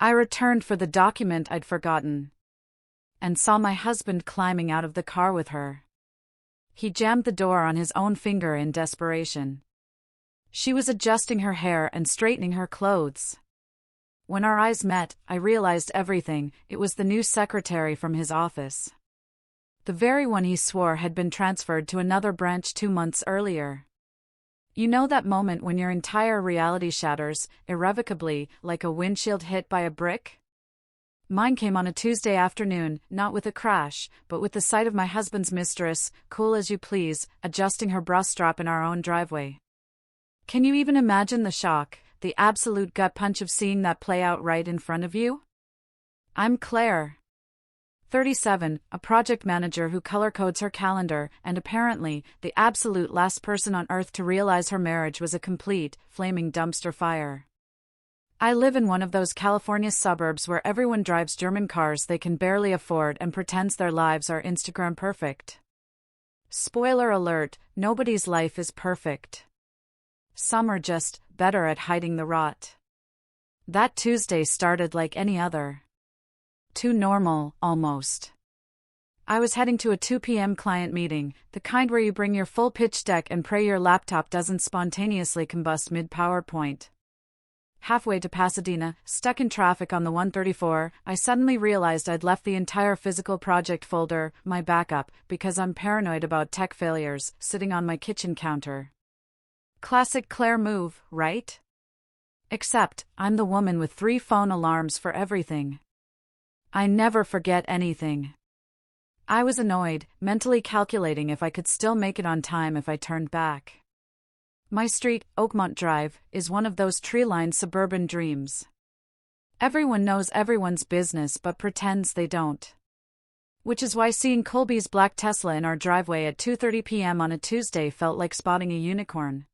I returned for the document I'd forgotten and saw my husband climbing out of the car with her. He jammed the door on his own finger in desperation. She was adjusting her hair and straightening her clothes. When our eyes met, I realized everything. It was the new secretary from his office. The very one he swore had been transferred to another branch 2 months earlier. You know that moment when your entire reality shatters, irrevocably, like a windshield hit by a brick? Mine came on a Tuesday afternoon, not with a crash, but with the sight of my husband's mistress, cool as you please, adjusting her bra strap in our own driveway. Can you even imagine the shock, the absolute gut punch of seeing that play out right in front of you? I'm Claire, 37, a project manager who color codes her calendar, and apparently, the absolute last person on earth to realize her marriage was a complete, flaming dumpster fire. I live in one of those California suburbs where everyone drives German cars they can barely afford and pretends their lives are Instagram perfect. Spoiler alert, nobody's life is perfect. Some are just better at hiding the rot. That Tuesday started like any other. Too normal, almost. I was heading to a 2 p.m. client meeting, the kind where you bring your full pitch deck and pray your laptop doesn't spontaneously combust mid-PowerPoint. Halfway to Pasadena, stuck in traffic on the 134, I suddenly realized I'd left the entire physical project folder, my backup, because I'm paranoid about tech failures, sitting on my kitchen counter. Classic Claire move, right? Except, I'm the woman with 3 phone alarms for everything. I never forget anything. I was annoyed, mentally calculating if I could still make it on time if I turned back. My street, Oakmont Drive, is one of those tree-lined suburban dreams. Everyone knows everyone's business but pretends they don't. Which is why seeing Colby's black Tesla in our driveway at 2:30 p.m. on a Tuesday felt like spotting a unicorn.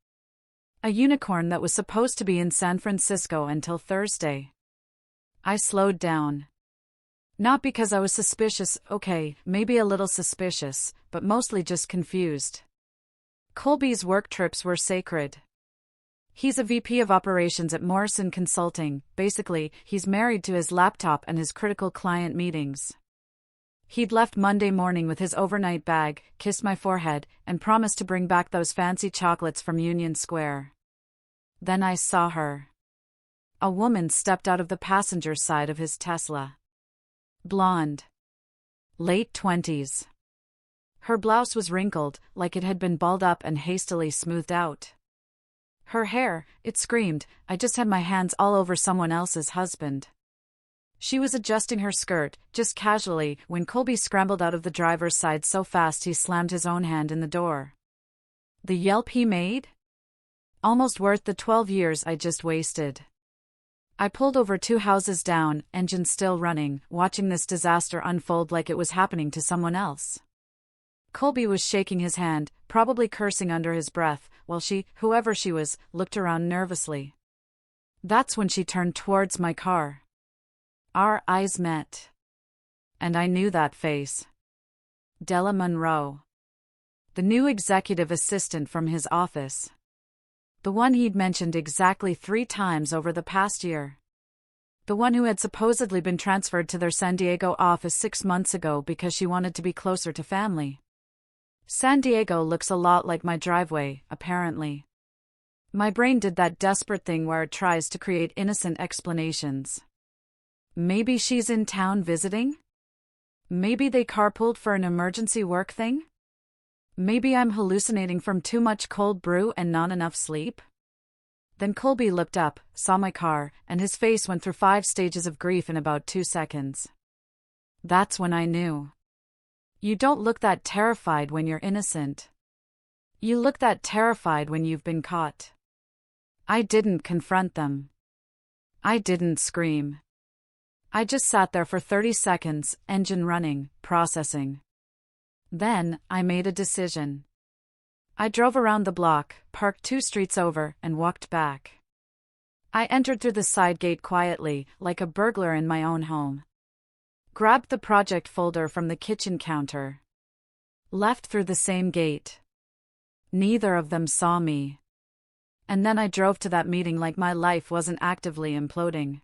A unicorn that was supposed to be in San Francisco until Thursday. I slowed down. Not because I was suspicious, okay, maybe a little suspicious, but mostly just confused. Colby's work trips were sacred. He's a VP of operations at Morrison Consulting. Basically, he's married to his laptop and his critical client meetings. He'd left Monday morning with his overnight bag, kissed my forehead, and promised to bring back those fancy chocolates from Union Square. Then I saw her. A woman stepped out of the passenger side of his Tesla. Blonde. Late 20s. Her blouse was wrinkled, like it had been balled up and hastily smoothed out. Her hair, it screamed, I just had my hands all over someone else's husband. She was adjusting her skirt, just casually, when Colby scrambled out of the driver's side so fast he slammed his own hand in the door. The yelp he made? Almost worth the 12 years I just wasted. I pulled over 2 houses down, engine still running, watching this disaster unfold like it was happening to someone else. Colby was shaking his hand, probably cursing under his breath, while she, whoever she was, looked around nervously. That's when she turned towards my car. Our eyes met. And I knew that face. Della Monroe. The new executive assistant from his office. The one he'd mentioned exactly 3 times over the past year. The one who had supposedly been transferred to their San Diego office 6 months ago because she wanted to be closer to family. San Diego looks a lot like my driveway, apparently. My brain did that desperate thing where it tries to create innocent explanations. Maybe she's in town visiting? Maybe they carpooled for an emergency work thing? Maybe I'm hallucinating from too much cold brew and not enough sleep? Then Colby looked up, saw my car, and his face went through 5 stages of grief in about 2 seconds. That's when I knew. You don't look that terrified when you're innocent. You look that terrified when you've been caught. I didn't confront them. I didn't scream. I just sat there for 30 seconds, engine running, processing. Then, I made a decision. I drove around the block, parked 2 streets over, and walked back. I entered through the side gate quietly, like a burglar in my own home. Grabbed the project folder from the kitchen counter. Left through the same gate. Neither of them saw me. And then I drove to that meeting like my life wasn't actively imploding.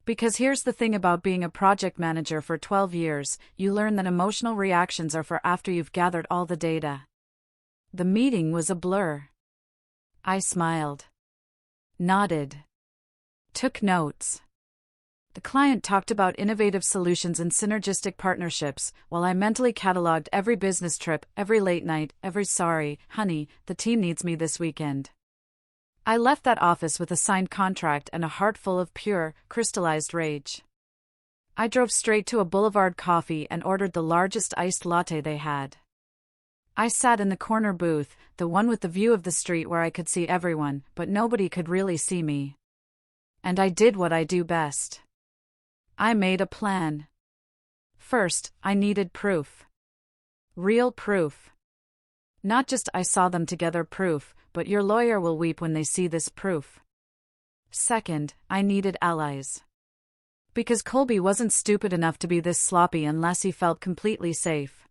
Because here's the thing about being a project manager for 12 years, you learn that emotional reactions are for after you've gathered all the data. The meeting was a blur. I smiled, nodded, took notes. The client talked about innovative solutions and synergistic partnerships, while I mentally cataloged every business trip, every late night, every sorry, honey, the team needs me this weekend. I left that office with a signed contract and a heart full of pure, crystallized rage. I drove straight to a Boulevard Coffee and ordered the largest iced latte they had. I sat in the corner booth, the one with the view of the street where I could see everyone, but nobody could really see me. And I did what I do best. I made a plan. First, I needed proof. Real proof. Not just I saw them together proof, but your lawyer will weep when they see this proof. Second, I needed allies. Because Colby wasn't stupid enough to be this sloppy unless he felt completely safe.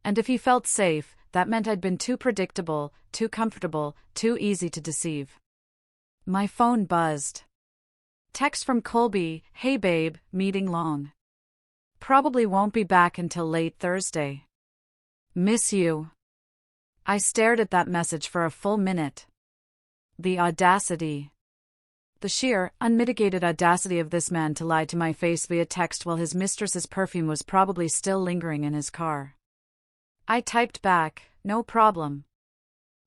And if he felt safe, that meant I'd been too predictable, too comfortable, too easy to deceive. My phone buzzed. Text from Colby, "Hey babe, meeting long. Probably won't be back until late Thursday. Miss you." I stared at that message for a full minute. The audacity. The sheer, unmitigated audacity of this man to lie to my face via text while his mistress's perfume was probably still lingering in his car. I typed back, "No problem.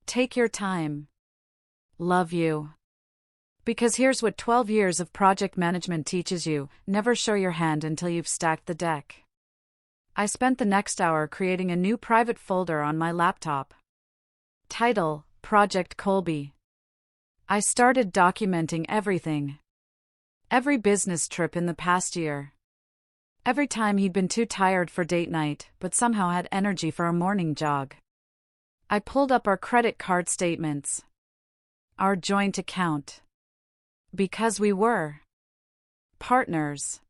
Take your time. Love you." Because here's what 12 years of project management teaches you: never show your hand until you've stacked the deck. I spent the next hour creating a new private folder on my laptop. Title: Project Colby. I started documenting everything. Every business trip in the past year. Every time he'd been too tired for date night, but somehow had energy for a morning jog. I pulled up our credit card statements. Our joint account. Because we were partners.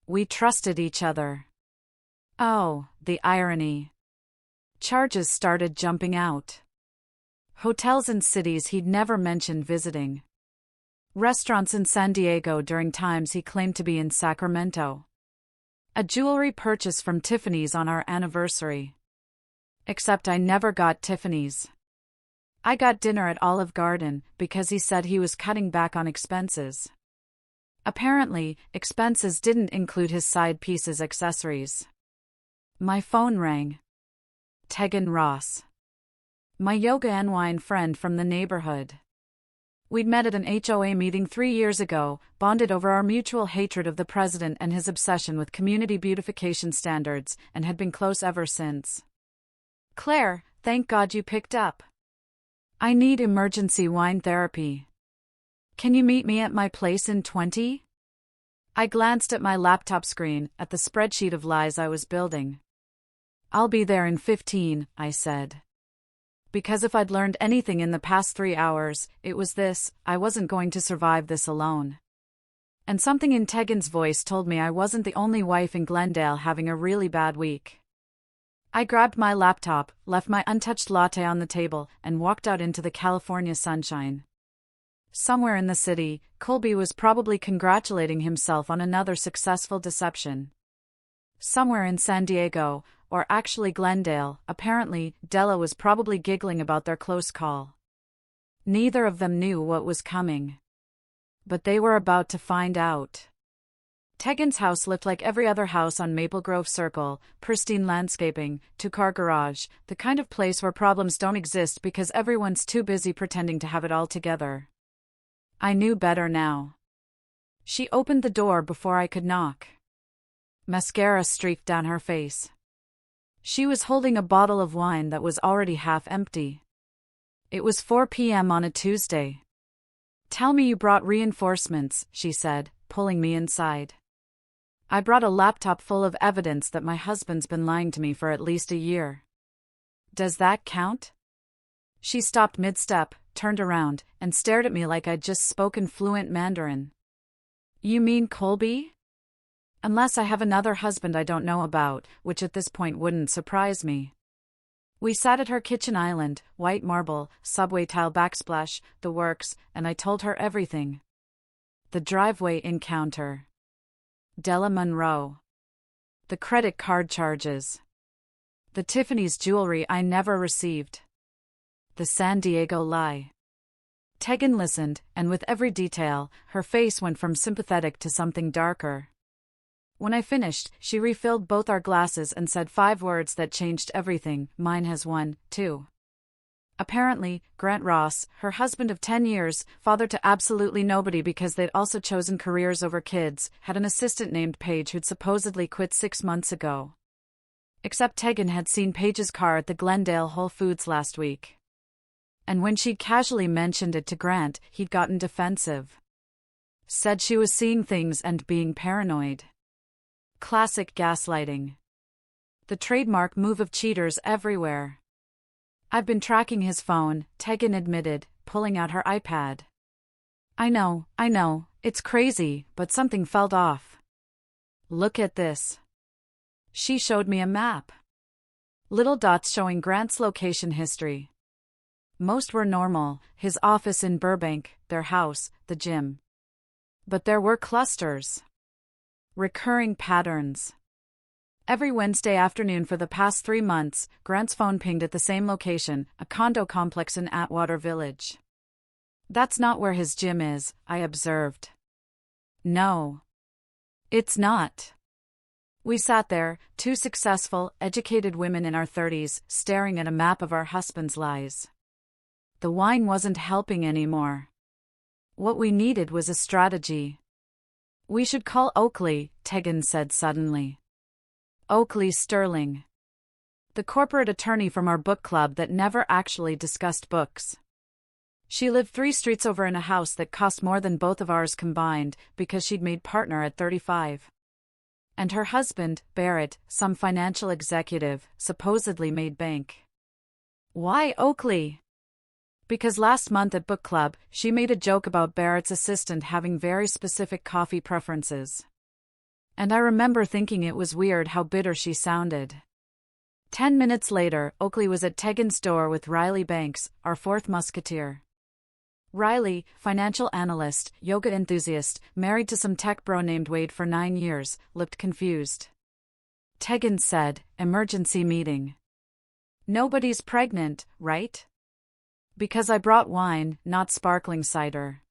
We trusted each other. Oh, the irony. Charges started jumping out. Hotels in cities he'd never mentioned visiting. Restaurants in San Diego during times he claimed to be in Sacramento. A jewelry purchase from Tiffany's on our anniversary. Except I never got Tiffany's. I got dinner at Olive Garden because he said he was cutting back on expenses. Apparently, expenses didn't include his side pieces accessories. My phone rang. Tegan Ross. My yoga and wine friend from the neighborhood. We'd met at an HOA meeting 3 years ago, bonded over our mutual hatred of the president and his obsession with community beautification standards, and had been close ever since. "Claire, thank God you picked up. I need emergency wine therapy. Can you meet me at my place in 20? I glanced at my laptop screen, at the spreadsheet of lies I was building. "I'll be there in 15, I said. Because if I'd learned anything in the past 3 hours, it was this: I wasn't going to survive this alone. And something in Tegan's voice told me I wasn't the only wife in Glendale having a really bad week. I grabbed my laptop, left my untouched latte on the table, and walked out into the California sunshine. Somewhere in the city, Colby was probably congratulating himself on another successful deception. Somewhere in San Diego, or actually Glendale, apparently, Della was probably giggling about their close call. Neither of them knew what was coming. But they were about to find out. Tegan's house looked like every other house on Maple Grove Circle: pristine landscaping, two-car garage, the kind of place where problems don't exist because everyone's too busy pretending to have it all together. I knew better now. She opened the door before I could knock. Mascara streaked down her face. She was holding a bottle of wine that was already half empty. It was 4 p.m. on a Tuesday. "Tell me you brought reinforcements," she said, pulling me inside. "I brought a laptop full of evidence that my husband's been lying to me for at least a year. Does that count?" She stopped mid-step, turned around, and stared at me like I'd just spoken fluent Mandarin. "You mean Colby? Unless I have another husband I don't know about, which at this point wouldn't surprise me." We sat at her kitchen island, white marble, subway tile backsplash, the works, and I told her everything. The driveway encounter. Della Monroe. The credit card charges. The Tiffany's jewelry I never received. The San Diego lie. Tegan listened, and with every detail, her face went from sympathetic to something darker. When I finished, she refilled both our glasses and said 5 words that changed everything. Mine has one, too. Apparently, Grant Ross, her husband of 10 years, father to absolutely nobody because they'd also chosen careers over kids, had an assistant named Paige who'd supposedly quit 6 months ago. Except Tegan had seen Paige's car at the Glendale Whole Foods last week. And when she'd casually mentioned it to Grant, he'd gotten defensive. Said she was seeing things and being paranoid. Classic gaslighting. The trademark move of cheaters everywhere. I've been tracking his phone, Tegan admitted, pulling out her iPad. I know, it's crazy, but something felt off. Look at this. She showed me a map. Little dots showing Grant's location history. Most were normal, his office in Burbank, their house, the gym. But there were clusters. Recurring patterns. Every Wednesday afternoon for the past 3 months, Grant's phone pinged at the same location, a condo complex in Atwater Village. That's not where his gym is, I observed. No. It's not. We sat there, 2 successful, educated women in our 30s, staring at a map of our husbands' lives. The wine wasn't helping anymore. What we needed was a strategy. We should call Oakley, Tegan said suddenly. Oakley Sterling. The corporate attorney from our book club that never actually discussed books. She lived 3 streets over in a house that cost more than both of ours combined because she'd made partner at 35. And her husband, Barrett, some financial executive, supposedly made bank. Why Oakley? Because last month at book club, she made a joke about Barrett's assistant having very specific coffee preferences. And I remember thinking it was weird how bitter she sounded. 10 minutes later, Oakley was at Tegan's door with Riley Banks, our 4th musketeer. Riley, financial analyst, yoga enthusiast, married to some tech bro named Wade for 9 years, looked confused. Tegan said, emergency meeting. Nobody's pregnant, right? Because I brought wine, not sparkling cider.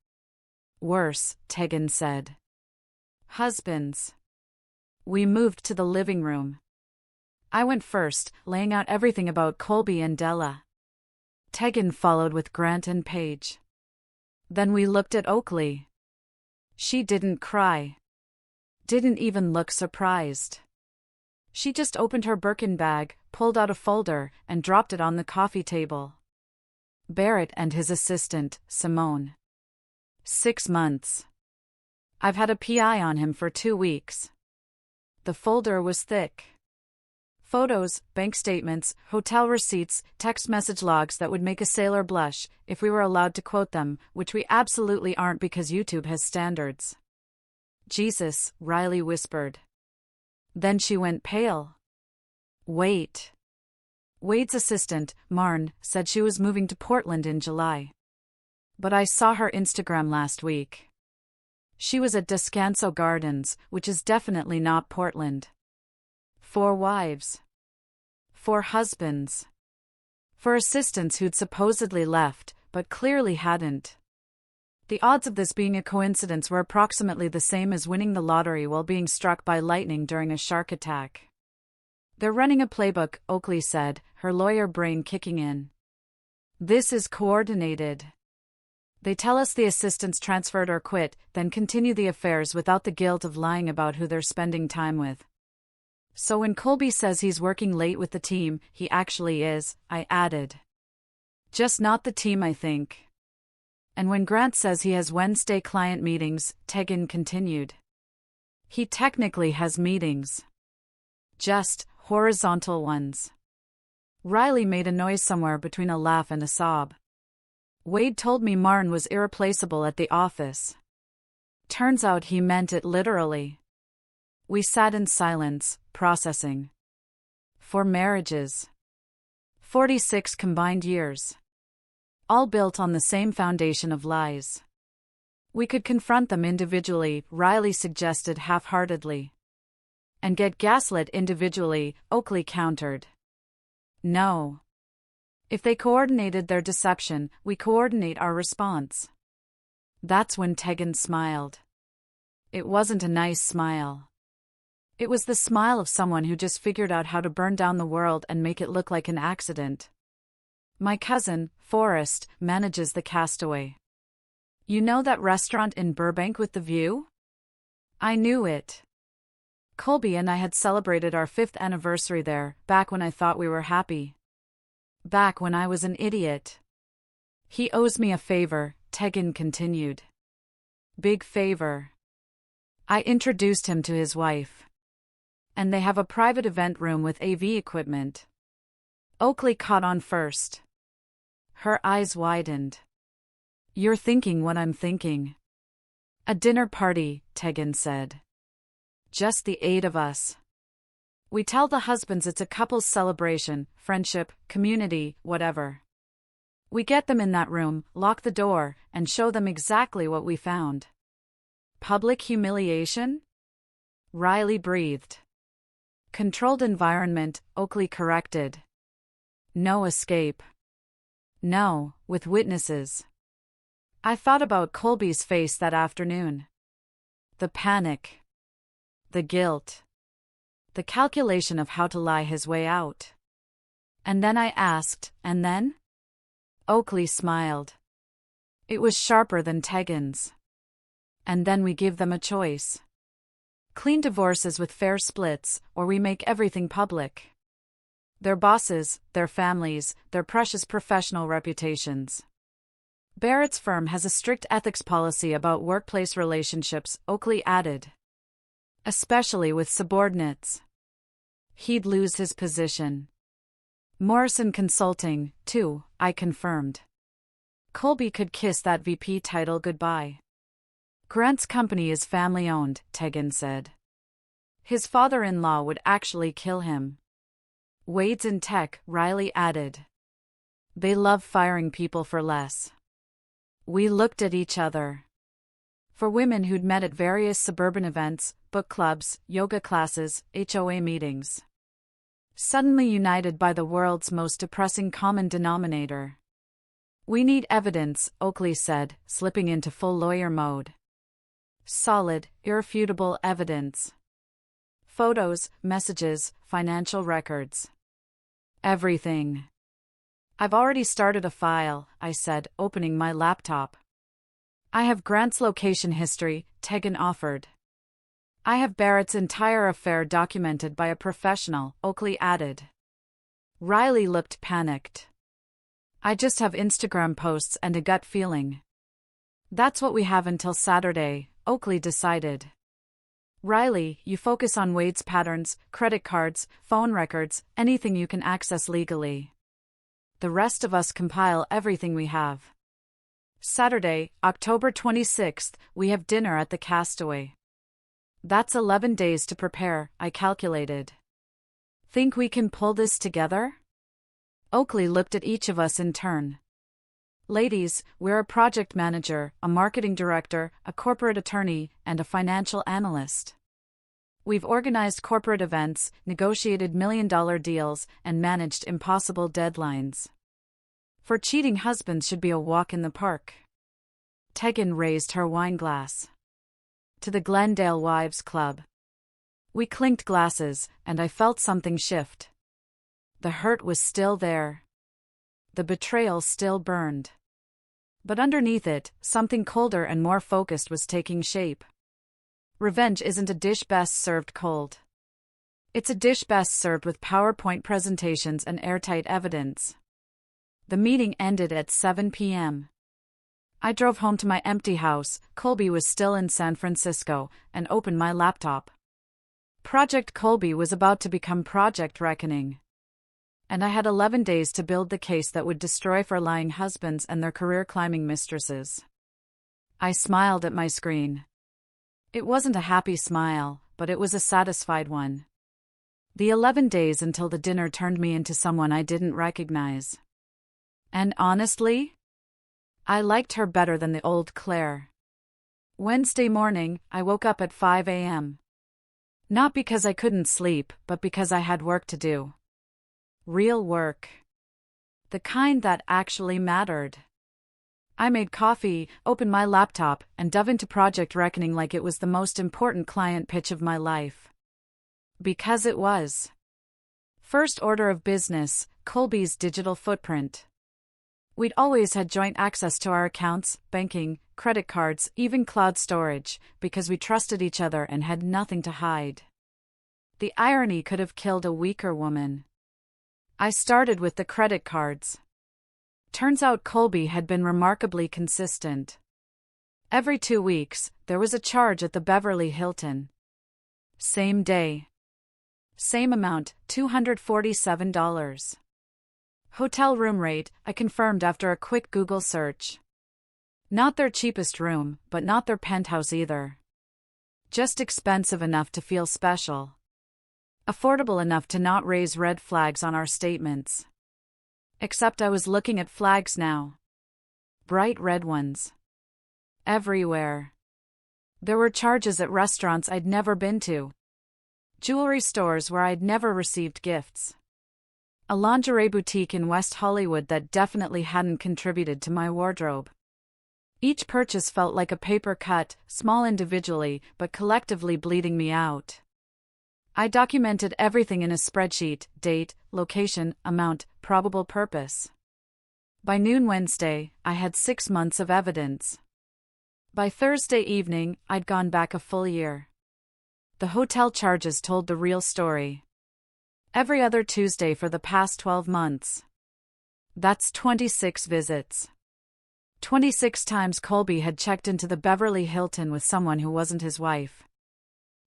Worse, Tegan said. Husbands. We moved to the living room. I went first, laying out everything about Colby and Della. Tegan followed with Grant and Paige. Then we looked at Oakley. She didn't cry. Didn't even look surprised. She just opened her Birkin bag, pulled out a folder, and dropped it on the coffee table. Barrett and his assistant, Simone. 6 months. I've had a PI on him for 2 weeks. The folder was thick. Photos, bank statements, hotel receipts, text message logs that would make a sailor blush, if we were allowed to quote them, which we absolutely aren't because YouTube has standards. Jesus, Riley whispered. Then she went pale. Wait. Wade's assistant, Marn, said she was moving to Portland in July. But I saw her Instagram last week. She was at Descanso Gardens, which is definitely not Portland. 4 wives. 4 husbands. 4 assistants who'd supposedly left, but clearly hadn't. The odds of this being a coincidence were approximately the same as winning the lottery while being struck by lightning during a shark attack. They're running a playbook, Oakley said, her lawyer brain kicking in. This is coordinated. They tell us the assistants transferred or quit, then continue the affairs without the guilt of lying about who they're spending time with. So when Colby says he's working late with the team, he actually is, I added. Just not the team, I think. And when Grant says he has Wednesday client meetings, Tegan continued. He technically has meetings. Just horizontal ones. Riley made a noise somewhere between a laugh and a sob. Wade told me Marn was irreplaceable at the office. Turns out he meant it literally. We sat in silence, processing. 4 marriages. 46 combined years. All built on the same foundation of lies. We could confront them individually, Riley suggested half-heartedly. And get gaslit individually, Oakley countered. No. If they coordinated their deception, we coordinate our response. That's when Tegan smiled. It wasn't a nice smile. It was the smile of someone who just figured out how to burn down the world and make it look like an accident. My cousin, Forrest, manages the Castaway. You know that restaurant in Burbank with the view? I knew it. Colby and I had celebrated our 5th anniversary there, back when I thought we were happy. Back when I was an idiot. He owes me a favor, Tegan continued. Big favor. I introduced him to his wife. And they have a private event room with AV equipment. Oakley caught on first. Her eyes widened. You're thinking what I'm thinking. A dinner party, Tegan said. Just the 8 of us. We tell the husbands it's a couple's celebration, friendship, community, whatever. We get them in that room, lock the door, and show them exactly what we found. Public humiliation? Riley breathed. Controlled environment, Oakley corrected. No escape. No, with witnesses. I thought about Colby's face that afternoon. The panic. The guilt. The calculation of how to lie his way out. And then I asked, and then? Oakley smiled. It was sharper than Tegan's. And then we give them a choice. Clean divorces with fair splits, or we make everything public. Their bosses, their families, their precious professional reputations. Barrett's firm has a strict ethics policy about workplace relationships, Oakley added. Especially with subordinates. He'd lose his position. Morrison Consulting, too, I confirmed. Colby could kiss that VP title goodbye. Grant's company is family-owned, Tegan said. His father-in-law would actually kill him. Wade's in tech, Riley added. They love firing people for less. We looked at each other. For women who'd met at various suburban events, book clubs, yoga classes, HOA meetings. Suddenly united by the world's most depressing common denominator. We need evidence, Oakley said, slipping into full lawyer mode. Solid, irrefutable evidence. Photos, messages, financial records. Everything. I've already started a file, I said, opening my laptop. I have Grant's location history, Tegan offered. I have Barrett's entire affair documented by a professional, Oakley added. Riley looked panicked. I just have Instagram posts and a gut feeling. That's what we have until Saturday, Oakley decided. Riley, you focus on Wade's patterns, credit cards, phone records, anything you can access legally. The rest of us compile everything we have. Saturday, October 26th, we have dinner at the Castaway. That's 11 days to prepare, I calculated. Think we can pull this together? Oakley looked at each of us in turn. Ladies, we're a project manager, a marketing director, a corporate attorney, and a financial analyst. We've organized corporate events, negotiated million-dollar deals, and managed impossible deadlines. For cheating husbands should be a walk in the park. Tegan raised her wineglass. To the Glendale Wives Club. We clinked glasses, and I felt something shift. The hurt was still there. The betrayal still burned. But underneath it, something colder and more focused was taking shape. Revenge isn't a dish best served cold. It's a dish best served with PowerPoint presentations and airtight evidence. The meeting ended at 7 p.m. I drove home to my empty house, Colby was still in San Francisco, and opened my laptop. Project Colby was about to become Project Reckoning. And I had 11 days to build the case that would destroy for lying husbands and their career-climbing mistresses. I smiled at my screen. It wasn't a happy smile, but it was a satisfied one. The 11 days until the dinner turned me into someone I didn't recognize. And honestly, I liked her better than the old Claire. Wednesday morning, I woke up at 5 a.m. Not because I couldn't sleep, but because I had work to do. Real work. The kind that actually mattered. I made coffee, opened my laptop, and dove into Project Reckoning like it was the most important client pitch of my life. Because it was. First order of business, Colby's digital footprint. We'd always had joint access to our accounts, banking, credit cards, even cloud storage, because we trusted each other and had nothing to hide. The irony could have killed a weaker woman. I started with the credit cards. Turns out Colby had been remarkably consistent. Every 2 weeks, there was a charge at the Beverly Hilton. Same day. Same amount, $247. Hotel room rate, I confirmed after a quick Google search. Not their cheapest room, but not their penthouse either. Just expensive enough to feel special. Affordable enough to not raise red flags on our statements. Except I was looking at flags now. Bright red ones. Everywhere. There were charges at restaurants I'd never been to. Jewelry stores where I'd never received gifts. A lingerie boutique in West Hollywood that definitely hadn't contributed to my wardrobe. Each purchase felt like a paper cut, small individually, but collectively bleeding me out. I documented everything in a spreadsheet: date, location, amount, probable purpose. By noon Wednesday, I had 6 months of evidence. By Thursday evening, I'd gone back a full year. The hotel charges told the real story. Every other Tuesday for the past 12 months. That's 26 visits. 26 times Colby had checked into the Beverly Hilton with someone who wasn't his wife.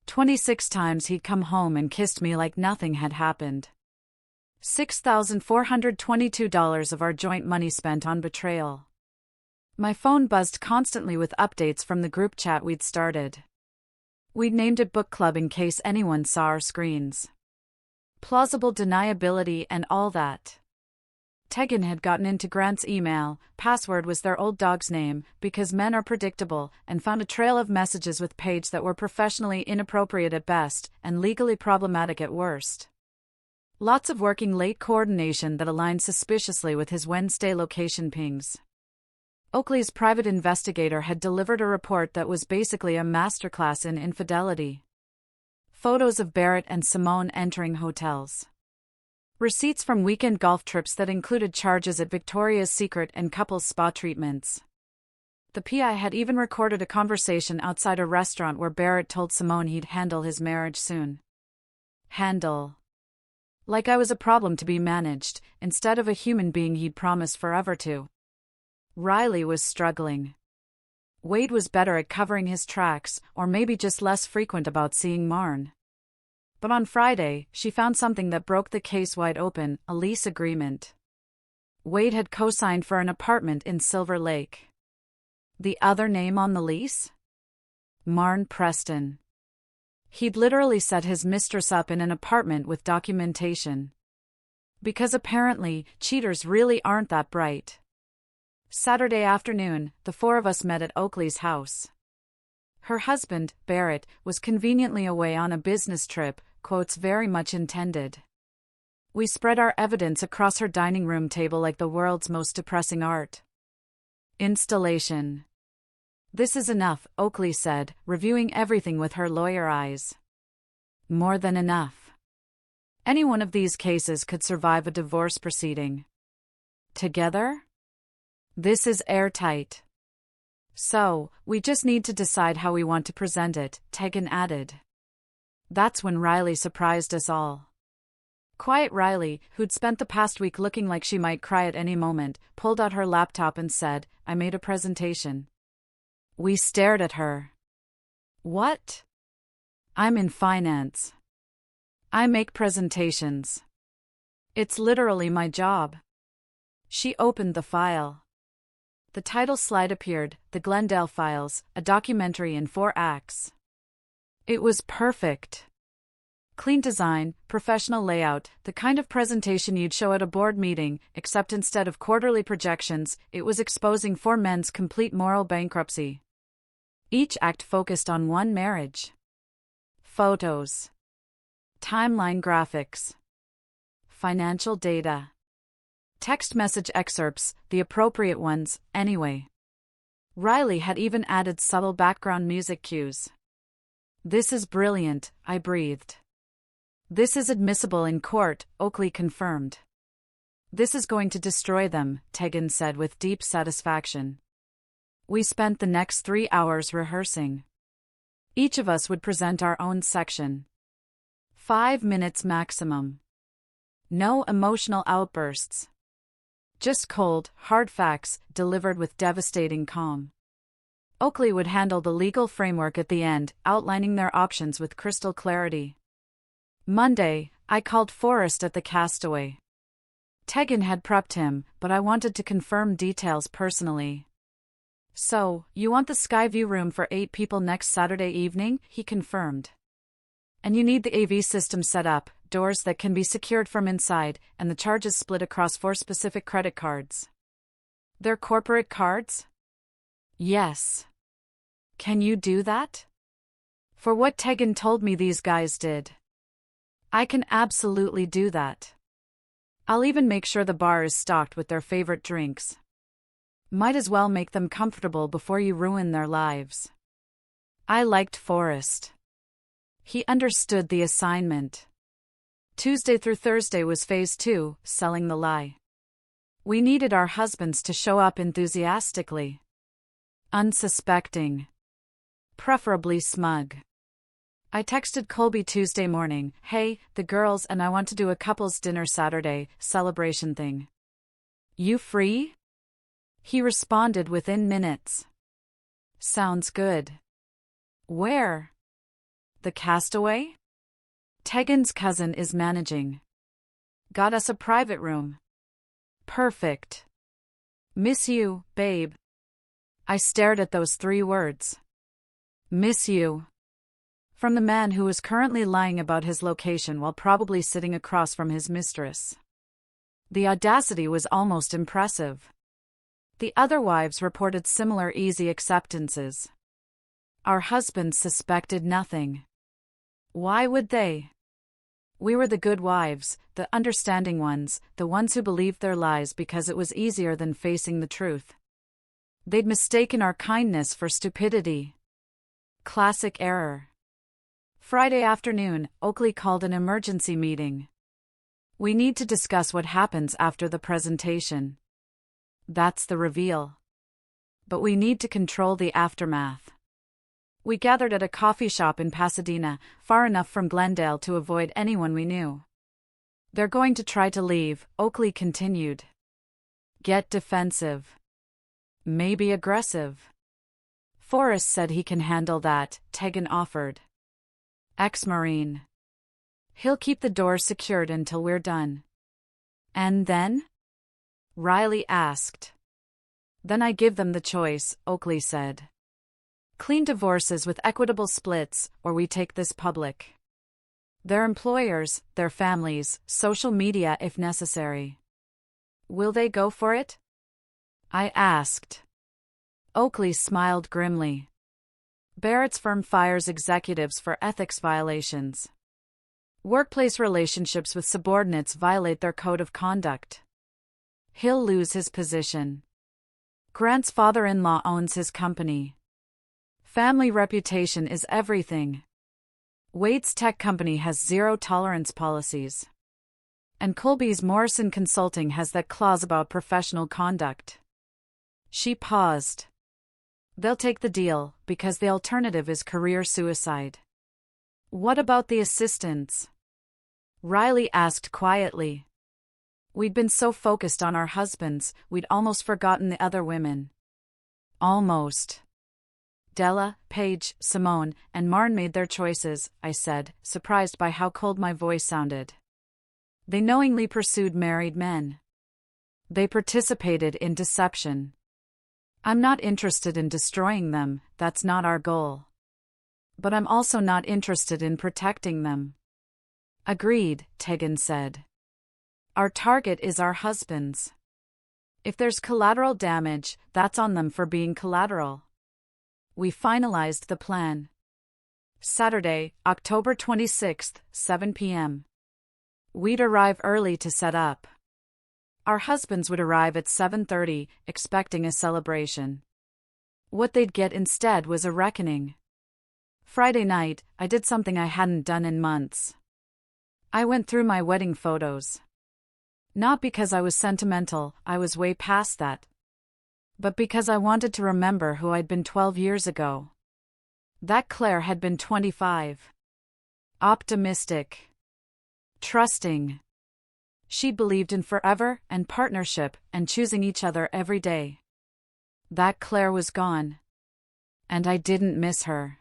26 times he'd come home and kissed me like nothing had happened. $6,422 of our joint money spent on betrayal. My phone buzzed constantly with updates from the group chat we'd started. We'd named it Book Club in case anyone saw our screens. Plausible deniability and all that. Tegan had gotten into Grant's email, password was their old dog's name, because men are predictable, and found a trail of messages with Paige that were professionally inappropriate at best, and legally problematic at worst. Lots of working late coordination that aligned suspiciously with his Wednesday location pings. Oakley's private investigator had delivered a report that was basically a masterclass in infidelity. Photos of Barrett and Simone entering hotels. Receipts from weekend golf trips that included charges at Victoria's Secret and couples spa treatments. The PI had even recorded a conversation outside a restaurant where Barrett told Simone he'd handle his marriage soon. Handle. Like I was a problem to be managed, instead of a human being he'd promised forever to. Riley was struggling. Wade was better at covering his tracks, or maybe just less frequent about seeing Marn. But on Friday, she found something that broke the case wide open: a lease agreement. Wade had co-signed for an apartment in Silver Lake. The other name on the lease? Marn Preston. He'd literally set his mistress up in an apartment with documentation. Because apparently, cheaters really aren't that bright. Saturday afternoon, the 4 of us met at Oakley's house. Her husband, Barrett, was conveniently away on a business trip, quotes very much intended. We spread our evidence across her dining room table like the world's most depressing art installation. This is enough, Oakley said, reviewing everything with her lawyer eyes. More than enough. Any one of these cases could survive a divorce proceeding. Together? This is airtight. So, we just need to decide how we want to present it, Tegan added. That's when Riley surprised us all. Quiet Riley, who'd spent the past week looking like she might cry at any moment, pulled out her laptop and said, "I made a presentation." We stared at her. What? I'm in finance. I make presentations. It's literally my job. She opened the file. The title slide appeared, The Glendale Files, a documentary in 4 acts. It was perfect. Clean design, professional layout, the kind of presentation you'd show at a board meeting, except instead of quarterly projections, it was exposing 4 men's complete moral bankruptcy. Each act focused on one marriage. Photos. Timeline graphics. Financial data. Text message excerpts, the appropriate ones, anyway. Riley had even added subtle background music cues. "This is brilliant," I breathed. "This is admissible in court," Oakley confirmed. "This is going to destroy them," Tegan said with deep satisfaction. We spent the next 3 hours rehearsing. Each of us would present our own section. 5 minutes maximum. No emotional outbursts. Just cold, hard facts, delivered with devastating calm. Oakley would handle the legal framework at the end, outlining their options with crystal clarity. Monday, I called Forrest at the Castaway. Tegan had prepped him, but I wanted to confirm details personally. "So, you want the Skyview room for 8 people next Saturday evening?" he confirmed. "And you need the AV system set up, doors that can be secured from inside, and the charges split across 4 specific credit cards." "They're corporate cards?" "Yes." "Can you do that?" "For what Tegan told me these guys did." "I can absolutely do that. I'll even make sure the bar is stocked with their favorite drinks. Might as well make them comfortable before you ruin their lives." I liked Forrest. He understood the assignment. Tuesday through Thursday was phase 2, selling the lie. We needed our husbands to show up enthusiastically. Unsuspecting. Preferably smug. I texted Colby Tuesday morning, "Hey, the girls and I want to do a couples dinner Saturday, celebration thing. You free?" He responded within minutes. "Sounds good. Where?" "The Castaway? Tegan's cousin is managing. Got us a private room." "Perfect. Miss you, babe." I stared at those 3 words. Miss you. From the man who was currently lying about his location while probably sitting across from his mistress. The audacity was almost impressive. The other wives reported similar easy acceptances. Our husbands suspected nothing. Why would they? We were the good wives, the understanding ones, the ones who believed their lies because it was easier than facing the truth. They'd mistaken our kindness for stupidity. Classic error. Friday afternoon, Oakley called an emergency meeting. "We need to discuss what happens after the presentation. That's the reveal. But we need to control the aftermath." We gathered at a coffee shop in Pasadena, far enough from Glendale to avoid anyone we knew. "They're going to try to leave," Oakley continued. "Get defensive. Maybe aggressive." "Forrest said he can handle that," Tegan offered. "Ex-Marine. He'll keep the doors secured until we're done." "And then?" Riley asked. "Then I give them the choice," Oakley said. "Clean divorces with equitable splits, or we take this public. Their employers, their families, social media if necessary." "Will they go for it?" I asked. Oakley smiled grimly. "Barrett's firm fires executives for ethics violations. Workplace relationships with subordinates violate their code of conduct. He'll lose his position. Grant's father-in-law owns his company. Family reputation is everything. Wade's tech company has zero-tolerance policies. And Colby's Morrison Consulting has that clause about professional conduct." She paused. "They'll take the deal, because the alternative is career suicide." "What about the assistants?" Riley asked quietly. We'd been so focused on our husbands, we'd almost forgotten the other women. Almost. Della, Paige, Simone, and Marn made their choices, I said, surprised by how cold my voice sounded. They knowingly pursued married men. They participated in deception. I'm not interested in destroying them, that's not our goal. But I'm also not interested in protecting them. Agreed, Tegan said. Our target is our husbands. If there's collateral damage, that's on them for being collateral. We finalized the plan. Saturday, October 26th, 7 p.m. We'd arrive early to set up. Our husbands would arrive at 7:30, expecting a celebration. What they'd get instead was a reckoning. Friday night, I did something I hadn't done in months. I went through my wedding photos. Not because I was sentimental, I was way past that. But because I wanted to remember who I'd been 12 years ago. That Claire had been 25. Optimistic. Trusting. She believed in forever and partnership and choosing each other every day. That Claire was gone. And I didn't miss her.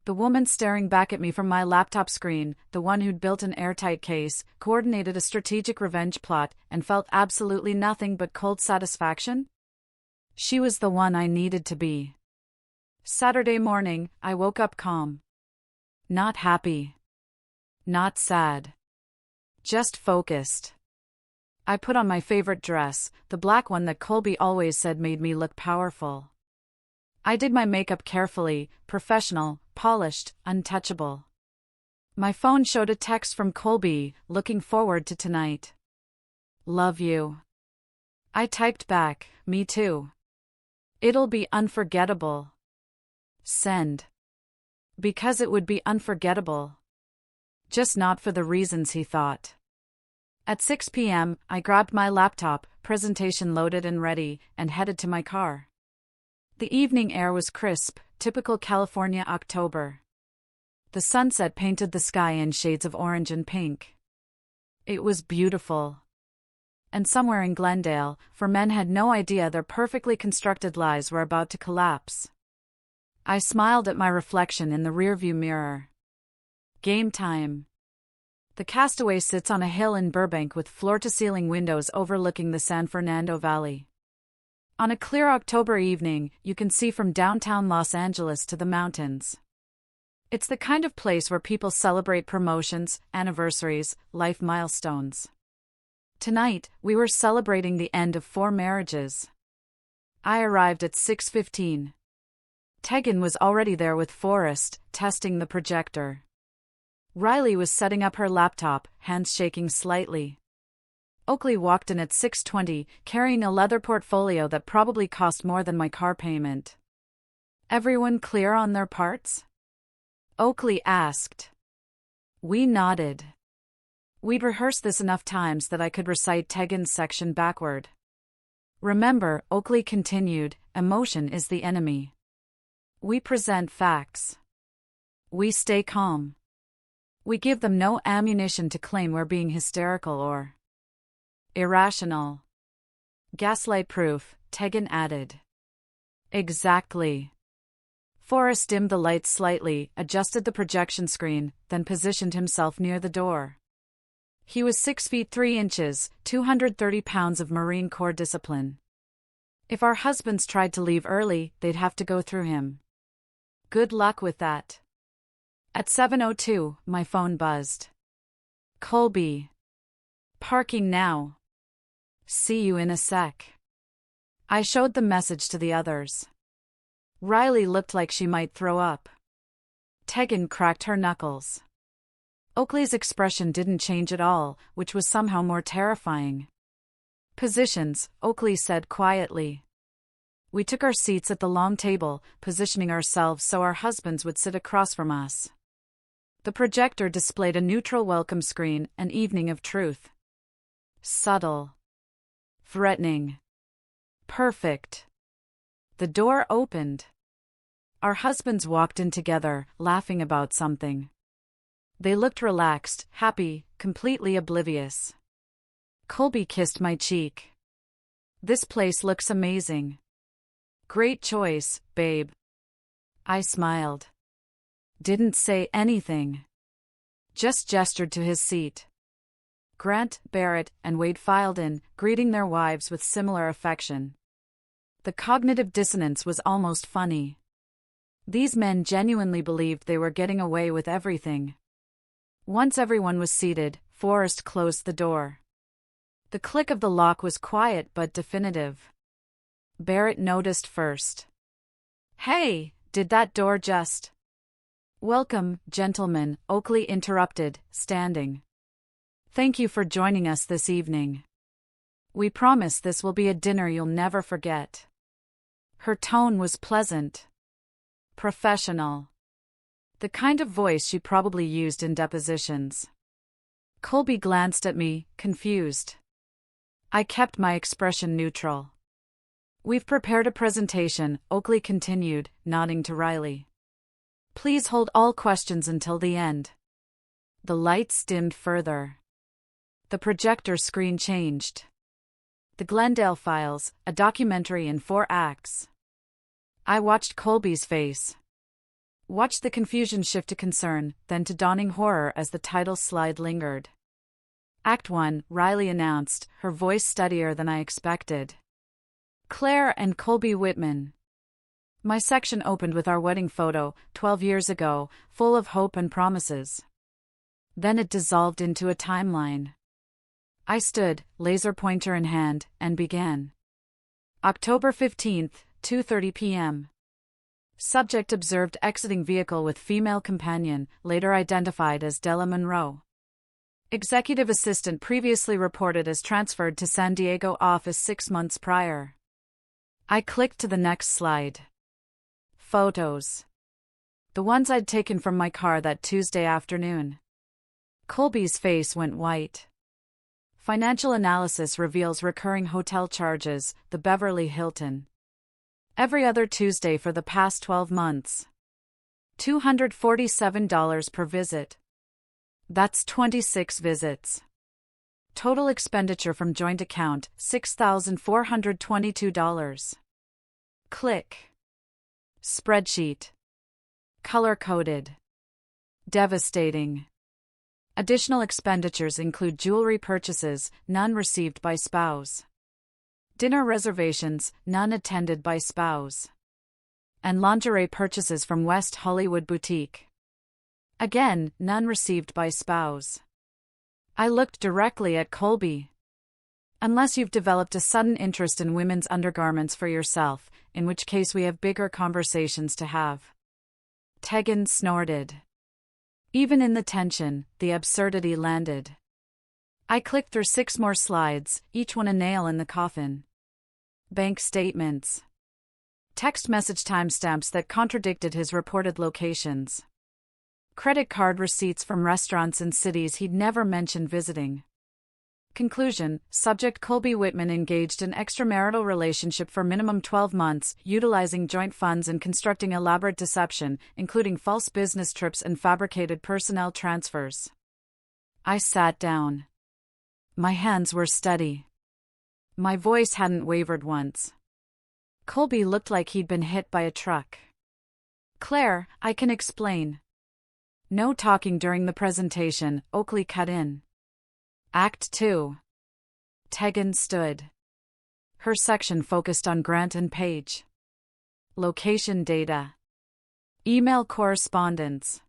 The woman staring back at me from my laptop screen, the one who'd built an airtight case, coordinated a strategic revenge plot, and felt absolutely nothing but cold satisfaction? She was the one I needed to be. Saturday morning, I woke up calm. Not happy. Not sad. Just focused. I put on my favorite dress, the black one that Colby always said made me look powerful. I did my makeup carefully, professional, polished, untouchable. My phone showed a text from Colby, looking forward to tonight. Love you. I typed back, me too. It'll be unforgettable. Send. Because it would be unforgettable. Just not for the reasons he thought. At 6 p.m., I grabbed my laptop, presentation loaded and ready, and headed to my car. The evening air was crisp, typical California October. The sunset painted the sky in shades of orange and pink. It was beautiful. And somewhere in Glendale, for men had no idea their perfectly constructed lives were about to collapse. I smiled at my reflection in the rearview mirror. Game time. The Castaway sits on a hill in Burbank with floor-to-ceiling windows overlooking the San Fernando Valley. On a clear October evening, you can see from downtown Los Angeles to the mountains. It's the kind of place where people celebrate promotions, anniversaries, life milestones. Tonight, we were celebrating the end of 4 marriages. I arrived at 6:15. Tegan was already there with Forrest, testing the projector. Riley was setting up her laptop, hands shaking slightly. Oakley walked in at 6:20, carrying a leather portfolio that probably cost more than my car payment. Everyone clear on their parts? Oakley asked. We nodded. We'd rehearsed this enough times that I could recite Tegan's section backward. Remember, Oakley continued, emotion is the enemy. We present facts. We stay calm. We give them no ammunition to claim we're being hysterical or irrational. Gaslight-proof, Tegan added. Exactly. Forrest dimmed the lights slightly, adjusted the projection screen, then positioned himself near the door. He was 6 feet 3 inches, 230 pounds of Marine Corps discipline. If our husbands tried to leave early, they'd have to go through him. Good luck with that. At 7:02, my phone buzzed. Colby. Parking now. See you in a sec. I showed the message to the others. Riley looked like she might throw up. Tegan cracked her knuckles. Oakley's expression didn't change at all, which was somehow more terrifying. Positions, Oakley said quietly. We took our seats at the long table, positioning ourselves so our husbands would sit across from us. The projector displayed a neutral welcome screen, an evening of truth. Subtle. Threatening. Perfect. The door opened. Our husbands walked in together, laughing about something. They looked relaxed, happy, completely oblivious. Colby kissed my cheek. This place looks amazing. Great choice, babe. I smiled. Didn't say anything. Just gestured to his seat. Grant, Barrett, and Wade filed in, greeting their wives with similar affection. The cognitive dissonance was almost funny. These men genuinely believed they were getting away with everything. Once everyone was seated, Forrest closed the door. The click of the lock was quiet but definitive. Barrett noticed first. Hey, Did that door just... Welcome, gentlemen, Oakley interrupted, standing. Thank you for joining us this evening. We promise this will be a dinner you'll never forget. Her tone was pleasant. Professional. The kind of voice she probably used in depositions. Colby glanced at me, confused. I kept my expression neutral. We've prepared a presentation, Oakley continued, nodding to Riley. Please hold all questions until the end. The lights dimmed further. The projector screen changed. The Glendale Files, a documentary in 4 acts. I watched Colby's face. Watched the confusion shift to concern, then to dawning horror as the title slide lingered. Act 1, Riley announced, her voice steadier than I expected. Claire and Colby Whitman. My section opened with our wedding photo, 12 years ago, full of hope and promises. Then it dissolved into a timeline. I stood, laser pointer in hand, and began. October 15th, 2:30 p.m. Subject observed exiting vehicle with female companion, later identified as Della Monroe. Executive assistant previously reported as transferred to San Diego office 6 months prior. I clicked to the next slide. Photos. The ones I'd taken from my car that Tuesday afternoon. Colby's face went white. Financial analysis reveals recurring hotel charges, the Beverly Hilton. Every other Tuesday for the past 12 months. $247 per visit. That's 26 visits. Total expenditure from joint account, $6,422. Click. Spreadsheet. Color-coded. Devastating. Additional expenditures include jewelry purchases, none received by spouse. Dinner reservations, none attended by spouse. And lingerie purchases from West Hollywood Boutique. Again, none received by spouse. I looked directly at Colby. Unless you've developed a sudden interest in women's undergarments for yourself, in which case we have bigger conversations to have. Tegan snorted. Even in the tension, the absurdity landed. I clicked through 6 more slides, each one a nail in the coffin. Bank statements. Text message timestamps that contradicted his reported locations. Credit card receipts from restaurants in cities he'd never mentioned visiting. Conclusion: subject Colby Whitman engaged in extramarital relationship for minimum 12 months, utilizing joint funds and constructing elaborate deception, including false business trips and fabricated personnel transfers. I sat down. My hands were steady. My voice hadn't wavered once. Colby looked like he'd been hit by a truck. Claire, I can explain. No talking during the presentation, Oakley cut in. Act 2. Tegan stood. Her section focused on Grant and Paige. Location data. Email correspondence.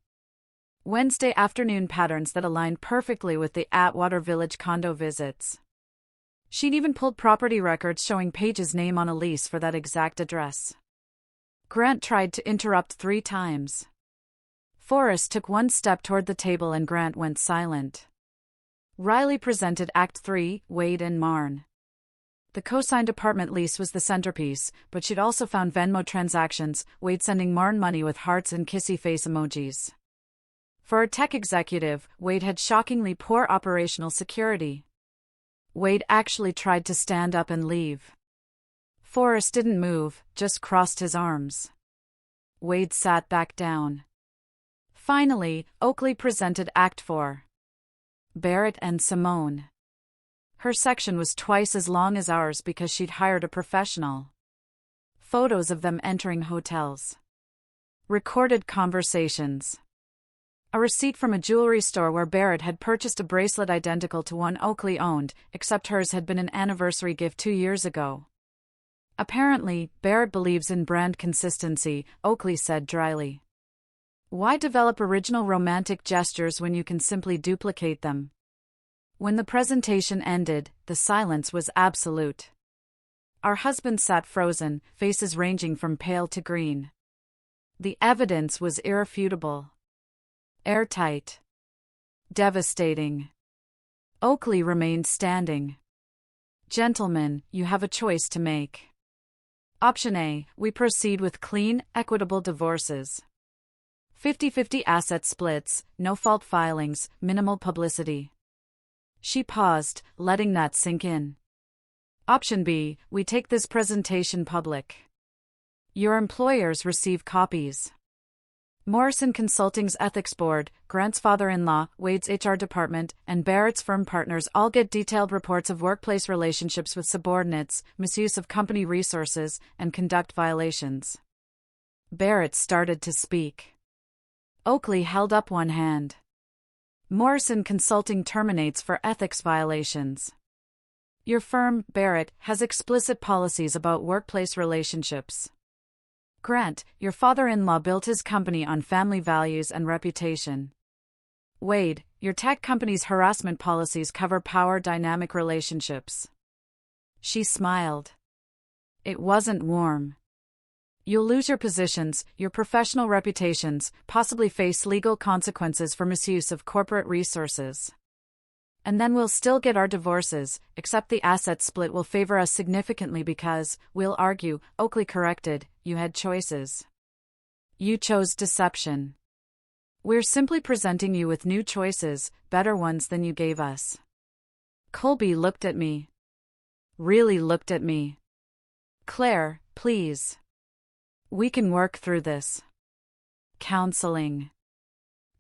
Wednesday afternoon patterns that aligned perfectly with the Atwater Village condo visits. She'd even pulled property records showing Paige's name on a lease for that exact address. Grant tried to interrupt 3 times. Forrest took 1 step toward the table and Grant went silent. Riley presented Act 3, Wade and Marn. The co-signed apartment lease was the centerpiece, but she'd also found Venmo transactions, Wade sending Marn money with hearts and kissy face emojis. For a tech executive, Wade had shockingly poor operational security. Wade actually tried to stand up and leave. Forrest didn't move, just crossed his arms. Wade sat back down. Finally, Oakley presented Act 4. Barrett and Simone. Her section was twice as long as ours because she'd hired a professional. Photos of them entering hotels. Recorded conversations. A receipt from a jewelry store where Barrett had purchased a bracelet identical to one Oakley owned, except hers had been an anniversary gift 2 years ago. Apparently, Barrett believes in brand consistency, Oakley said dryly. Why develop original romantic gestures when you can simply duplicate them? When the presentation ended, the silence was absolute. Our husbands sat frozen, faces ranging from pale to green. The evidence was irrefutable. Airtight. Devastating. Oakley remained standing. Gentlemen, you have a choice to make. Option A, we proceed with clean, equitable divorces. 50-50 asset splits, no fault filings, minimal publicity. She paused, letting that sink in. Option B, we take this presentation public. Your employers receive copies. Morrison Consulting's ethics board, Grant's father-in-law, Wade's HR department, and Barrett's firm partners all get detailed reports of workplace relationships with subordinates, misuse of company resources, and conduct violations. Barrett started to speak. Oakley held up one hand. Morrison Consulting terminates for ethics violations. Your firm, Barrett, has explicit policies about workplace relationships. Grant, your father-in-law built his company on family values and reputation. Wade, your tech company's harassment policies cover power dynamic relationships. She smiled. It wasn't warm. You'll lose your positions, your professional reputations, possibly face legal consequences for misuse of corporate resources. And then we'll still get our divorces, except the asset split will favor us significantly because, we'll argue, Oakley corrected, you had choices. You chose deception. We're simply presenting you with new choices, better ones than you gave us. Colby looked at me. Really looked at me. Claire, please. We can work through this. Counseling.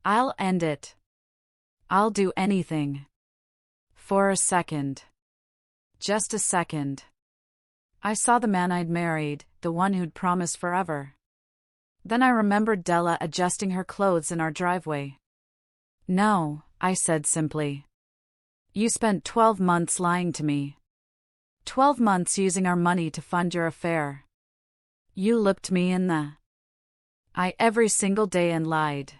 I'll end it. I'll do anything. For a second. Just a second. I saw the man I'd married, the one who'd promised forever. Then I remembered Della adjusting her clothes in our driveway. No, I said simply. You spent 12 months lying to me. 12 months using our money to fund your affair. You looked me in the eye every single day and lied.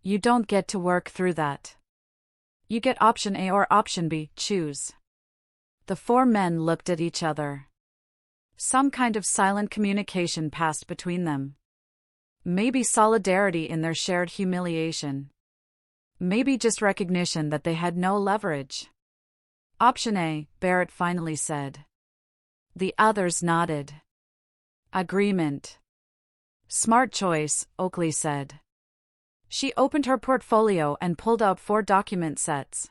You don't get to work through that. You get option A or option B, choose. The four men looked at each other. Some kind of silent communication passed between them. Maybe solidarity in their shared humiliation. Maybe just recognition that they had no leverage. Option A, Barrett finally said. The others nodded. Agreement. Smart choice, Oakley said. She opened her portfolio and pulled out 4 document sets.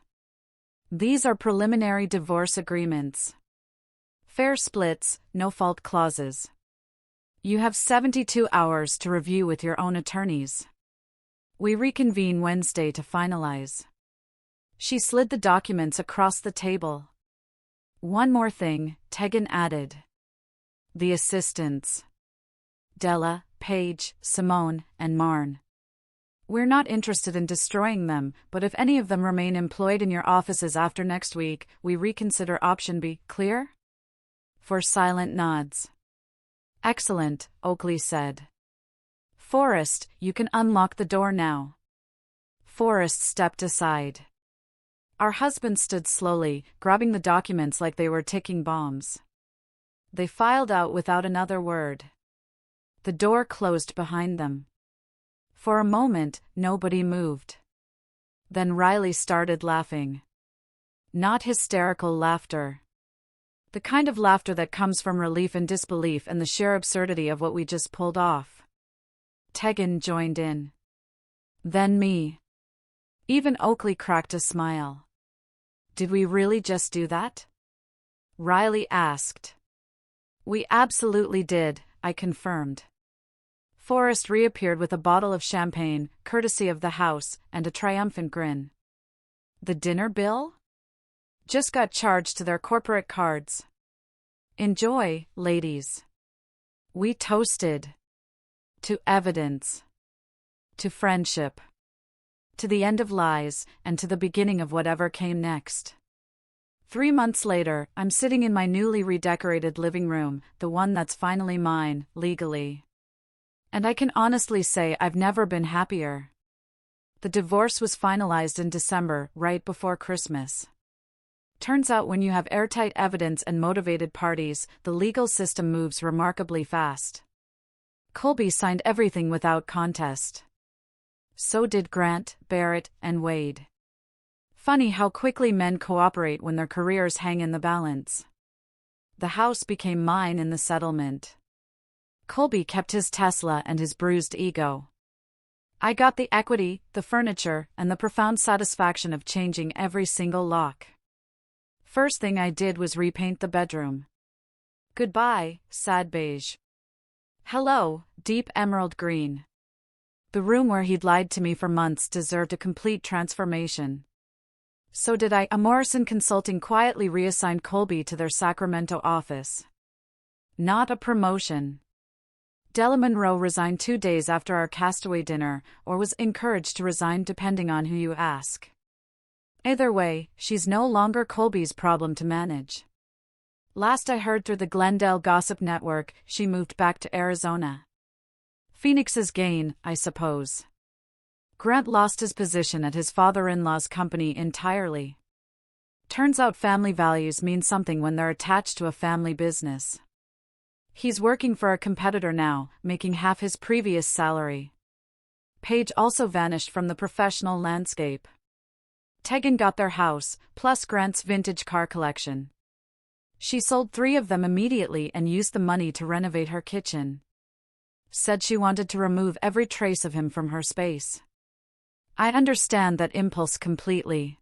These are preliminary divorce agreements. Fair splits, no fault clauses. You have 72 hours to review with your own attorneys. We reconvene Wednesday to finalize. She slid the documents across the table. One more thing, Tegan added. The assistants. Della, Paige, Simone, and Marn. We're not interested in destroying them, but if any of them remain employed in your offices after next week, we reconsider option B. Clear? For silent nods. Excellent, Oakley said. Forrest, you can unlock the door now. Forrest stepped aside. Our husbands stood slowly, grabbing the documents like they were ticking bombs. They filed out without another word. The door closed behind them. For a moment, nobody moved. Then Riley started laughing. Not hysterical laughter. The kind of laughter that comes from relief and disbelief and the sheer absurdity of what we just pulled off. Tegan joined in. Then me. Even Oakley cracked a smile. Did we really just do that? Riley asked. We absolutely did, I confirmed. Forrest reappeared with a bottle of champagne, courtesy of the house, and a triumphant grin. The dinner bill? Just got charged to their corporate cards. Enjoy, ladies. We toasted. To evidence. To friendship. To the end of lies, and to the beginning of whatever came next. 3 months later, I'm sitting in my newly redecorated living room, the one that's finally mine, legally. And I can honestly say I've never been happier. The divorce was finalized in December, right before Christmas. Turns out when you have airtight evidence and motivated parties, the legal system moves remarkably fast. Colby signed everything without contest. So did Grant, Barrett, and Wade. Funny how quickly men cooperate when their careers hang in the balance. The house became mine in the settlement. Colby kept his Tesla and his bruised ego. I got the equity, the furniture, and the profound satisfaction of changing every single lock. First thing I did was repaint the bedroom. Goodbye, sad beige. Hello, deep emerald green. The room where he'd lied to me for months deserved a complete transformation. So did I. Morrison Consulting quietly reassigned Colby to their Sacramento office. Not a promotion. Della Monroe resigned 2 days after our castaway dinner, or was encouraged to resign depending on who you ask. Either way, she's no longer Colby's problem to manage. Last I heard through the Glendale Gossip Network, she moved back to Arizona. Phoenix's gain, I suppose. Grant lost his position at his father-in-law's company entirely. Turns out family values mean something when they're attached to a family business. He's working for a competitor now, making half his previous salary. Paige also vanished from the professional landscape. Tegan got their house, plus Grant's vintage car collection. She sold 3 of them immediately and used the money to renovate her kitchen. Said she wanted to remove every trace of him from her space. I understand that impulse completely.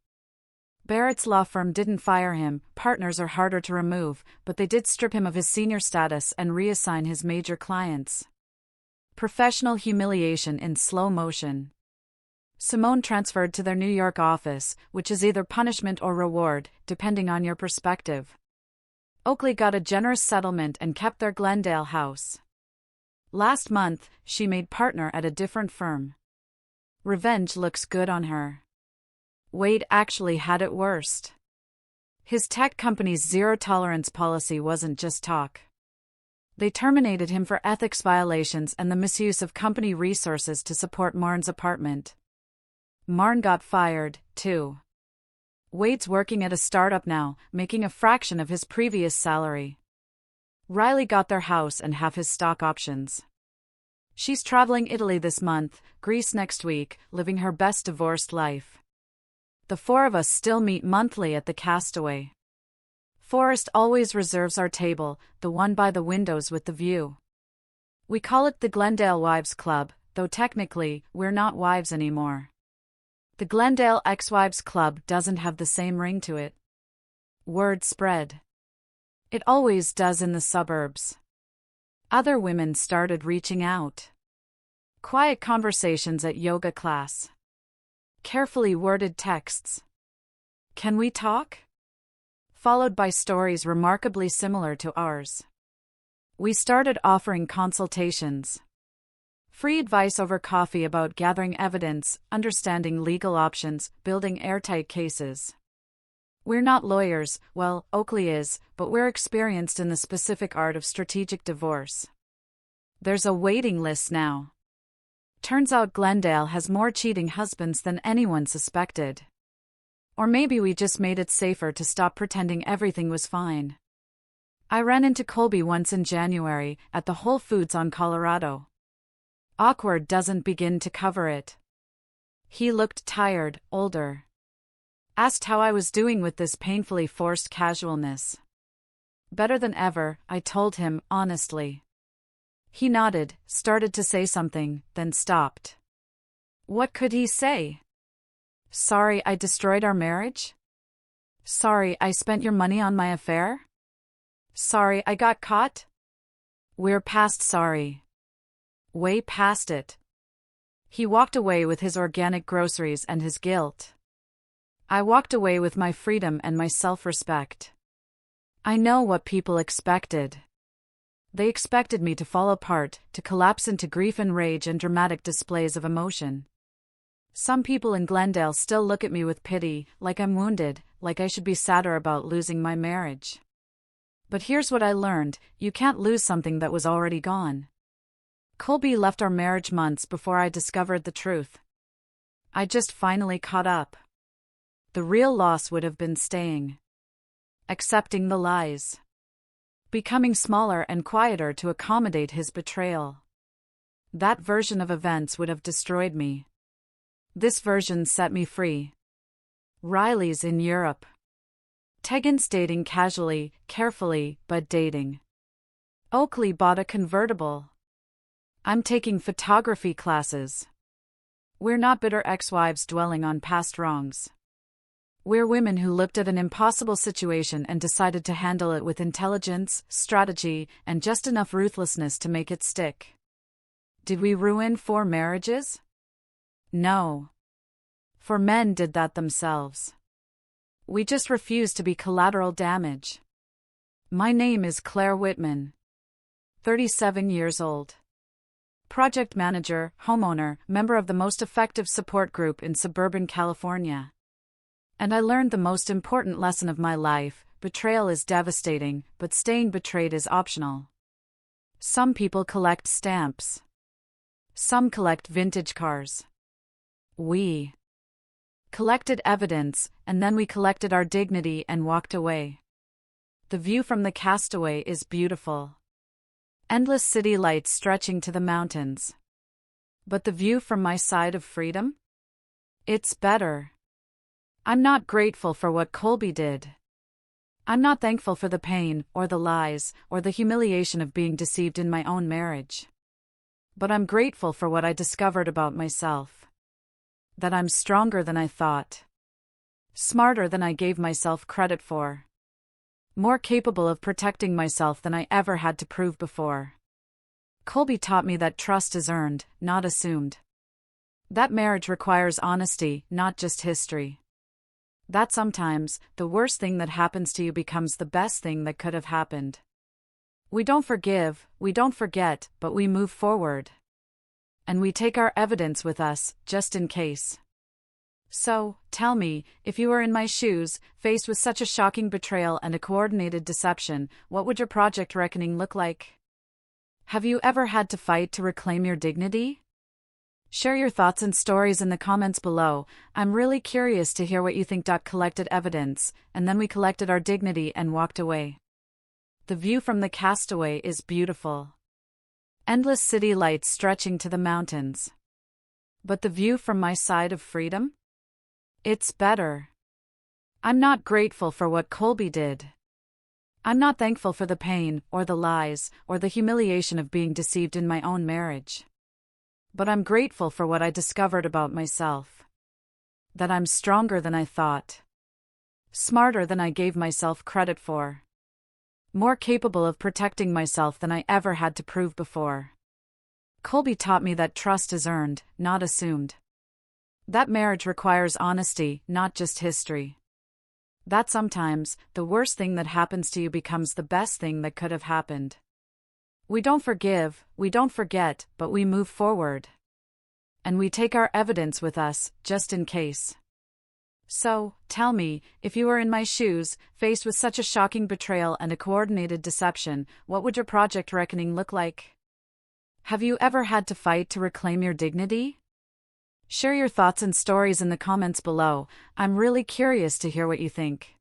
Barrett's law firm didn't fire him, partners are harder to remove, but they did strip him of his senior status and reassign his major clients. Professional humiliation in slow motion. Simone transferred to their New York office, which is either punishment or reward, depending on your perspective. Oakley got a generous settlement and kept their Glendale house. Last month, she made partner at a different firm. Revenge looks good on her. Wade actually had it worst. His tech company's zero-tolerance policy wasn't just talk. They terminated him for ethics violations and the misuse of company resources to support Marn's apartment. Marn got fired, too. Wade's working at a startup now, making a fraction of his previous salary. Riley got their house and half his stock options. She's traveling Italy this month, Greece next week, living her best divorced life. The 4 of us still meet monthly at the Castaway. Forrest always reserves our table, the one by the windows with the view. We call it the Glendale Wives Club, though technically, we're not wives anymore. The Glendale Ex-Wives Club doesn't have the same ring to it. Word spread. It always does in the suburbs. Other women started reaching out. Quiet conversations at yoga class. Carefully worded texts. Can we talk? Followed by stories remarkably similar to ours. We started offering consultations. Free advice over coffee about gathering evidence, understanding legal options, building airtight cases. We're not lawyers, well, Oakley is, but we're experienced in the specific art of strategic divorce. There's a waiting list now. Turns out Glendale has more cheating husbands than anyone suspected. Or maybe we just made it safer to stop pretending everything was fine. I ran into Colby once in January, at the Whole Foods on Colorado. Awkward doesn't begin to cover it. He looked tired, older. Asked how I was doing with this painfully forced casualness. Better than ever, I told him, honestly. He nodded, started to say something, then stopped. What could he say? Sorry I destroyed our marriage? Sorry I spent your money on my affair? Sorry I got caught? We're past sorry. Way past it. He walked away with his organic groceries and his guilt. I walked away with my freedom and my self-respect. I know what people expected. They expected me to fall apart, to collapse into grief and rage and dramatic displays of emotion. Some people in Glendale still look at me with pity, like I'm wounded, like I should be sadder about losing my marriage. But here's what I learned: you can't lose something that was already gone. Colby left our marriage months before I discovered the truth. I just finally caught up. The real loss would have been staying. Accepting the lies. Becoming smaller and quieter to accommodate his betrayal. That version of events would have destroyed me. This version set me free. Riley's in Europe. Tegan's dating casually, carefully, but dating. Oakley bought a convertible. I'm taking photography classes. We're not bitter ex-wives dwelling on past wrongs. We're women who looked at an impossible situation and decided to handle it with intelligence, strategy, and just enough ruthlessness to make it stick. Did we ruin 4 marriages? No. 4 men did that themselves. We just refused to be collateral damage. My name is Claire Whitman. 37 years old. Project manager, homeowner, member of the most effective support group in suburban California. And I learned the most important lesson of my life: betrayal is devastating, but staying betrayed is optional. Some people collect stamps. Some collect vintage cars. We collected evidence, and then we collected our dignity and walked away. The view from the Castaway is beautiful. Endless city lights stretching to the mountains. But the view from my side of freedom? It's better. I'm not grateful for what Colby did. I'm not thankful for the pain, or the lies, or the humiliation of being deceived in my own marriage. But I'm grateful for what I discovered about myself. That I'm stronger than I thought. Smarter than I gave myself credit for. More capable of protecting myself than I ever had to prove before. Colby taught me that trust is earned, not assumed. That marriage requires honesty, not just history. That sometimes, the worst thing that happens to you becomes the best thing that could have happened. We don't forgive, we don't forget, but we move forward. And we take our evidence with us, just in case. So, tell me, if you were in my shoes, faced with such a shocking betrayal and a coordinated deception, what would your project reckoning look like? Have you ever had to fight to reclaim your dignity? Share your thoughts and stories in the comments below. I'm really curious to hear what you think. Collected evidence, and then we collected our dignity and walked away. The view from the Castaway is beautiful. Endless city lights stretching to the mountains. But the view from my side of freedom? It's better. I'm not grateful for what Colby did. I'm not thankful for the pain, or the lies, or the humiliation of being deceived in my own marriage. But I'm grateful for what I discovered about myself. That I'm stronger than I thought. Smarter than I gave myself credit for. More capable of protecting myself than I ever had to prove before. Colby taught me that trust is earned, not assumed. That marriage requires honesty, not just history. That sometimes, the worst thing that happens to you becomes the best thing that could have happened. We don't forgive, we don't forget, but we move forward. And we take our evidence with us, just in case. So, tell me, if you were in my shoes, faced with such a shocking betrayal and a coordinated deception, what would your project reckoning look like? Have you ever had to fight to reclaim your dignity? Share your thoughts and stories in the comments below. I'm really curious to hear what you think.